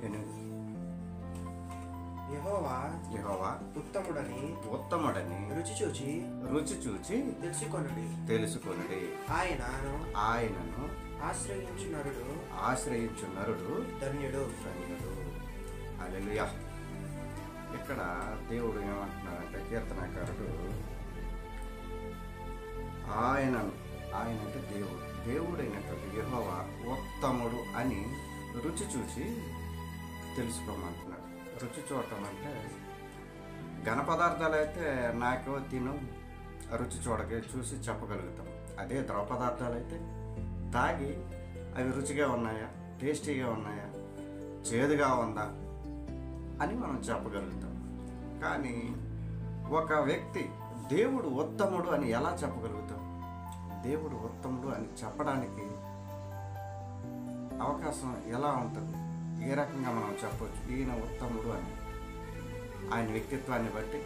8. యెహోవా యెహోవా ఉత్తముడని ఉత్తముడని రుచి చూచి రుచి చూచి తెలుసుకొనుడి. ఆయనను ఆయనను ఆశ్రయించు నరుడు ధన్యుడు. హల్లెలూయా. ఇక్కడ దేవుడు ఏమంటున్నాడంటే, కీర్తనకారుడు ఆయన అంటే దేవుడైనటువంటి యెహోవా ఉత్తముడు అని రుచి చూసి తెలుసుకోమంటున్నాడు. రుచి చూడటం అంటే ఘన పదార్థాలు అయితే నాకో తిను రుచి చూసి చెప్పగలుగుతాం. అదే ద్రవ పదార్థాలు అయితే తాగి అవి రుచిగా ఉన్నాయా, టేస్టీగా ఉన్నాయా, చేదుగా ఉందా అని మనం చెప్పగలుగుతాం. కానీ ఒక వ్యక్తి దేవుడు ఉత్తముడు అని ఎలా చెప్పగలుగుతాం? దేవుడు ఉత్తముడు అని చెప్పడానికి అవకాశం ఎలా ఉంటుంది? ఏ రకంగా మనం చెప్పవచ్చు ఈయన ఉత్తముడు అని? ఆయన వ్యక్తిత్వాన్ని బట్టి,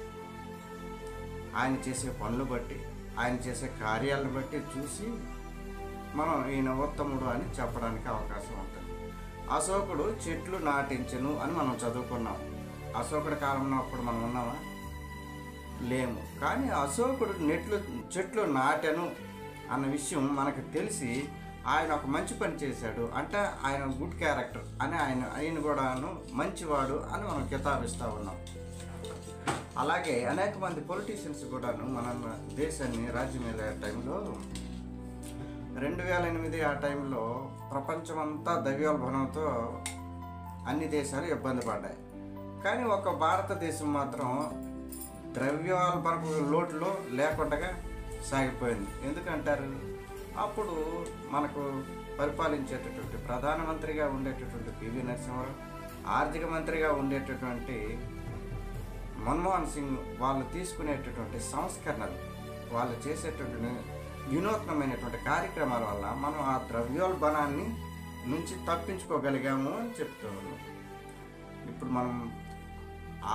ఆయన చేసే పనులు బట్టి, ఆయన చేసే కార్యాలను బట్టి చూసి మనం ఈయన ఉత్తముడు అని చెప్పడానికి అవకాశం ఉంటుంది. అశోకుడు చెట్లు నాటించెను అని మనం చదువుకున్నాం. అశోకుడి కాలంలో అప్పుడు మనం ఉన్నామా? లేము. కానీ అశోకుడు చెట్లు నాటెను అన్న విషయం మనకు తెలిసి ఆయన ఒక మంచి పని చేశాడు అంటే ఆయన గుడ్ క్యారెక్టర్ అని ఆయన కూడాను మంచివాడు అని మనం కితాబిస్తూ ఉన్నాం. అలాగే అనేక మంది పొలిటీషియన్స్ కూడాను మన దేశాన్ని రాజ్యం వెళ్ళే టైంలో 2008 ఆ టైంలో ప్రపంచమంతా ద్రవ్యోల్బణంతో అన్ని దేశాలు ఇబ్బంది పడ్డాయి. కానీ ఒక భారతదేశం మాత్రం ద్రవ్యోల్బణపు లోటులో లేకుండా సాగిపోయింది. ఎందుకంటారు? అప్పుడు మనకు పరిపాలించేటటువంటి ప్రధానమంత్రిగా ఉండేటటువంటి పివి నరసింహారావు, ఆర్థిక మంత్రిగా ఉండేటటువంటి మన్మోహన్ సింగ్ వాళ్ళు తీసుకునేటటువంటి సంస్కరణలు, వాళ్ళు చేసేటటువంటి వినూత్నమైనటువంటి కార్యక్రమాల వల్ల మనం ఆ ద్రవ్యోల్బణాన్ని నుంచి తప్పించుకోగలిగాము అని చెప్తూ ఉన్నాం. ఇప్పుడు మనం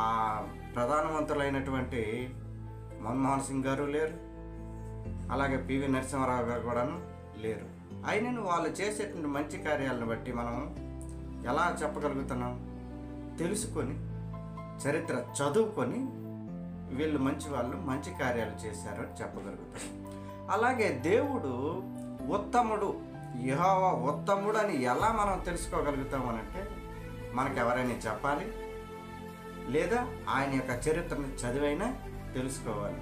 ఆ ప్రధానమంత్రులైనటువంటి మన్మోహన్ సింగ్ గారు లేరు, అలాగే పివి నరసింహారావు గారు కూడాను లేరు. అయినను వాళ్ళు చేసేటువంటి మంచి కార్యాలను బట్టి మనం ఎలా చెప్పగలుగుతున్నాం? తెలుసుకొని, చరిత్ర చదువుకొని వీళ్ళు మంచి వాళ్ళు మంచి కార్యాలు చేశారు అని చెప్పగలుగుతాం. అలాగే దేవుడు ఉత్తముడు, యెహోవా ఉత్తముడు అని ఎలా మనం తెలుసుకోగలుగుతామనంటే మనకు ఎవరైనా చెప్పాలి, లేదా ఆయన యొక్క చరిత్రను చదివైనా తెలుసుకోవాలి.